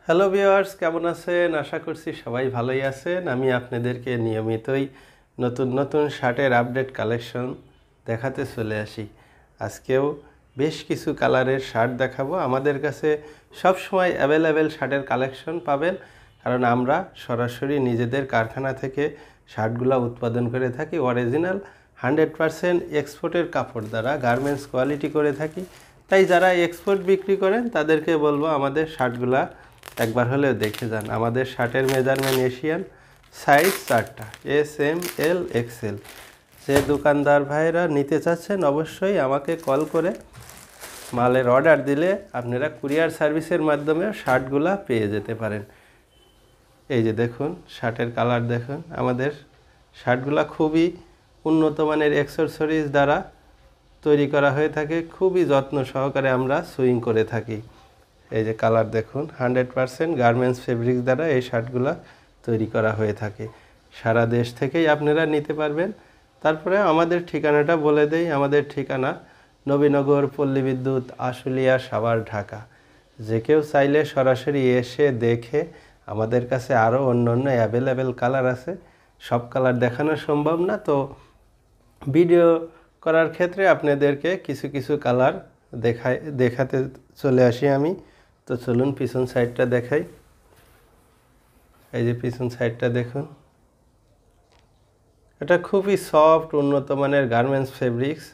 Hello viewers, কেমন আছেন? আশা করছি সবাই ভালোই আছেন। আমি আপনাদেরকে নিয়মিতই নতুন নতুন শার্টের আপডেট কালেকশন দেখাতে চলে আসি। আজকেও বেশ কিছু কালারের শার্ট দেখাবো। আমাদের কাছে সবসময় অ্যাভেলেবেল শার্টের কালেকশন পাবেন, কারণ আমরা সরাসরি নিজেদের কারখানা থেকে শার্টগুলো উৎপাদন করে থাকি। অরিজিনাল 100% এক্সপোর্টের কাপড় দ্বারা গার্মেন্টস কোয়ালিটি করে থাকি। তাই যারা এক্সপোর্ট বিক্রি করেন তাদেরকে বলবো আমাদের শার্টগুলা একবার হলেও দেখে যান। আমাদের শার্টের মেজারমেন্ট এশিয়ান, সাইজ 4টা, এস, এম, এল, এক্সেল। যে দোকানদার ভাইরা নিতে চাচ্ছেন অবশ্যই আমাকে কল করে মালের অর্ডার দিলে আপনারা কুরিয়ার সার্ভিসের মাধ্যমে শার্টগুলা পেয়ে যেতে পারেন। এই যে দেখুন শার্টের কালার দেখুন। আমাদের শার্টগুলা খুবই উন্নত মানের অ্যাক্সেসরিজ দ্বারা তৈরি করা হয়ে থাকে। খুবই যত্ন সহকারে আমরা সুইং করে থাকি। এই যে কালার দেখুন, 100% গার্মেন্টস ফেব্রিক্স দ্বারা এই শার্টগুলো তৈরি করা হয়ে থাকে। সারা দেশ থেকেই আপনারা নিতে পারবেন। তারপরে আমাদের ঠিকানাটা বলে দেই। আমাদের ঠিকানা নবীনগর, পল্লী বিদ্যুৎ, আশুলিয়া, সাভার, ঢাকা। যে কেউ চাইলে সরাসরি এসে দেখে, আমাদের কাছে আরও অন্য অন্য অ্যাভেলেবেল কালার আছে, সব কালার দেখানো সম্ভব না, তো ভিডিও করার ক্ষেত্রে আপনাদেরকে কিছু কিছু কালার দেখাতে চলে আসি আমি। তো চলুন পিছন সাইডটা দেখাই। এই যে পিছন সাইডটা দেখুন, এটা খুবই সফট উন্নত মানের গার্মেন্টস ফেব্রিক্স।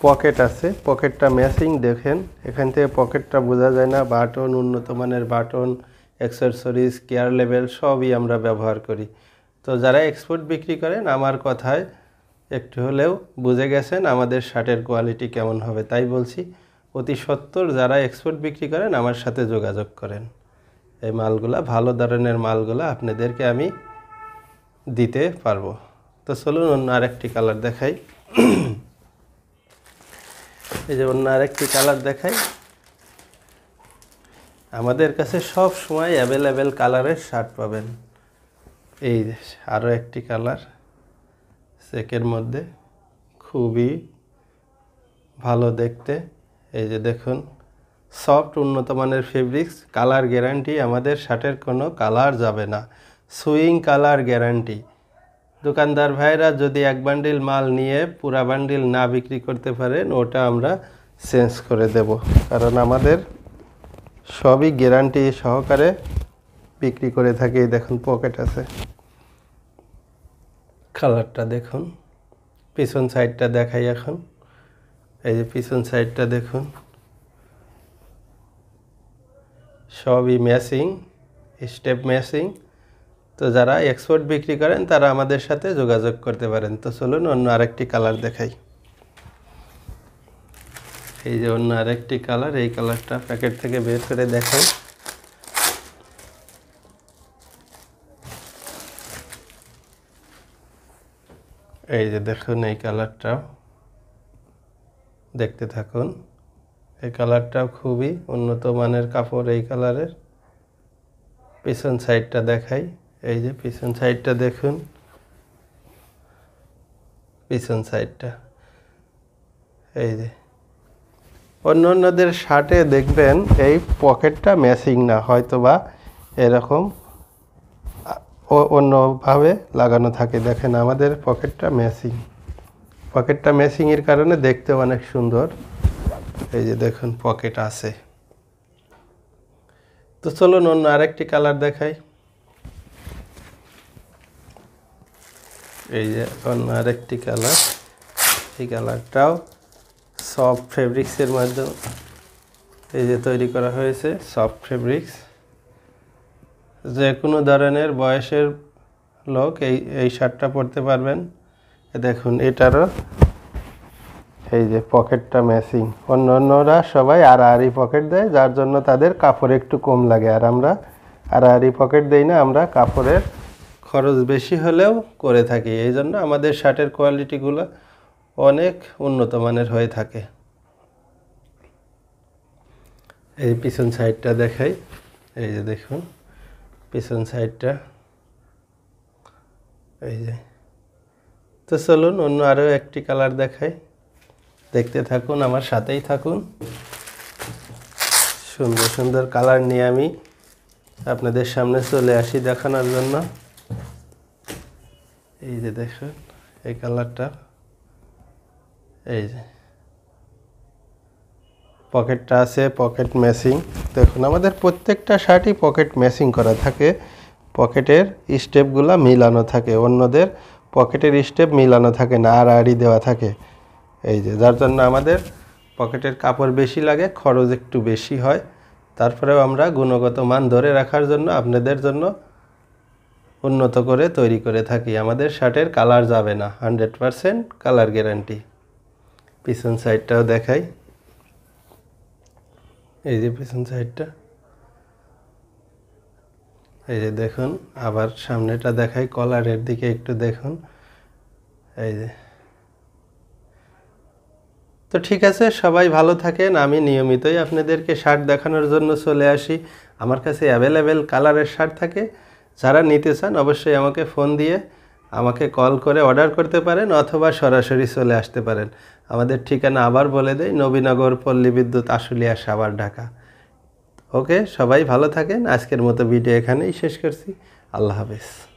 পকেট আছে, পকেটটা ম্যাচিং দেখেন। এখান থেকে পকেটটা বোঝা যায় না। বাটন, উন্নত মানের বাটন, অ্যাক্সেসরিজ, কেয়ার লেভেল সবই আমরা ব্যবহার করি। তো যারা এক্সপোর্ট বিক্রি করেন আমার কথায় একটু হলেও বুঝে গেছেন আমাদের শার্টের কোয়ালিটি কেমন হবে। তাই বলছি, অতি সত্বর যারা এক্সপোর্ট বিক্রি করেন আমার সাথে যোগাযোগ করেন। এই মালগুলা, ভালো ধরনের মালগুলা আপনাদেরকে আমি দিতে পারবো। তো চলুন অন্য আরেকটি কালার দেখাই। এই যে অন্য আরেকটি কালার দেখাই। আমাদের কাছে সব সময় অ্যাভেলেবেল কালারের শার্ট পাবেন। এই আরও একটি কালার চেকের মধ্যে, খুবই ভালো দেখতে। এই যে দেখুন, সফট উন্নত মানের ফেব্রিক্স, কালার গ্যারান্টি। আমাদের শার্টের কোনো কালার যাবে না, সুইং কালার গ্যারান্টি। দোকানদার ভাইরা যদি এক বান্ডিল মাল নিয়ে পুরা বান্ডিল না বিক্রি করতে পারেন, ওটা আমরা চেঞ্জ করে দেব, কারণ আমাদের সবই গ্যারান্টি সহকারে বিক্রি করে থাকি। দেখুন পকেট আছে, কালারটা দেখুন। পিছন সাইডটা দেখাই এখন। এই যে পিছন সাইডটা দেখুন, সবই ম্যাচিং, স্টেপ ম্যাচিং। তো যারা এক্সপোর্ট বিক্রি করেন তারা আমাদের সাথে যোগাযোগ করতে পারেন। তো চলুন অন্য আরেকটি কালার দেখাই। এই যে অন্য আরেকটি কালার, এই কালারটা প্যাকেট থেকে বের করে দেখাই। এই যে দেখুন, এই কালারটাও দেখতে থাকুন। এই কালারটাও খুবই উন্নত মানের কাপড় এই কালারের। পিছন সাইডটা দেখাই। এই যে পিছন সাইডটা দেখুন, পিছন সাইডটা। এই যে অন্য অন্যদের শার্টে দেখবেন এই পকেটটা ম্যাচিং না, হয়তো বা এরকম অন্যভাবে লাগানো থাকে। দেখেন আমাদের পকেটটা ম্যাচিং। পকেটটা ম্যাচিংয়ের কারণে দেখতে অনেক সুন্দর। এই যে দেখুন পকেট আছে। তো চলুন অন্য আরেকটি কালার দেখাই। এই যে অন্য আরেকটি কালার, এই কালারটাও সফট ফেব্রিক্সের মাধ্যমে এই যে তৈরি করা হয়েছে। সফট ফেব্রিক্স, যে কোনো ধরনের বয়সের লোক এই শার্টটা পরতে পারবেন। দেখুন এটারও এই যে পকেটটা ম্যাচিং। অন্যরা সবাই আড়াআড়ি পকেট দেয়, যার জন্য তাদের কাপড় একটু কম লাগে। আর আমরা আড়াআড়ি পকেট দেই না, আমরা কাপড়ের খরচ বেশি হলেও করে থাকি। এই জন্য আমাদের শার্টের কোয়ালিটিগুলো অনেক উন্নত মানের হয়ে থাকে। এই পিছন সাইডটা দেখাই। এই যে দেখুন পিছন সাইডটা। এই যে, তো চলুন অন্য আরও একটি কালার দেখাই। দেখতে থাকুন, আমার সাথেই থাকুন। সুন্দর সুন্দর কালার নিয়ে আমি আপনাদের সামনে চলে আসি দেখানোর জন্য। এই যে দেখুন এই কালারটা, এই যে পকেটটা আছে, পকেট ম্যাচিং। দেখুন আমাদের প্রত্যেকটা শার্টই পকেট ম্যাচিং করা থাকে, পকেটের স্টেপগুলো মিলানো থাকে, অন্যদের পকেটের স্টেপ মিলানো থাকে না, আড়াআড়ি দেওয়া থাকে। এই যে যার জন্য আমাদের পকেটের কাপড় বেশি লাগে, খরচ একটু বেশি হয়। তারপরেও আমরা গুণগত মান ধরে রাখার জন্য আপনাদের জন্য উন্নত করে তৈরি করে থাকি। আমাদের শার্টের কালার যাবে না, 100% কালার গ্যারান্টি। পিছন সাইডটাও দেখাই, এই যে পিছন সাইডটা, এই যে দেখুন। আবার সামনেটা দেখাই, কলারের দিকে একটু দেখুন, এই যে। তো ঠিক আছে, সবাই ভালো থাকেন। আমি নিয়মিতই আপনাদেরকে শার্ট দেখানোর জন্য চলে আসি। আমার কাছে অ্যাভেলেবেল কালারের শার্ট থাকে। যারা নিতে চান অবশ্যই আমাকে ফোন দিয়ে আমাকে কল করে অর্ডার করতে পারেন, অথবা সরাসরি চলে আসতে পারেন। আমাদের ঠিকানা আবার বলে দেই, নবীনগর, পল্লী বিদ্যুৎ, আশুলিয়া, সাভার, ঢাকা। ওকে, সবাই ভালো থাকেন। আজকের মতো ভিডিও এখানেই শেষ করছি। আল্লাহ হাফেজ।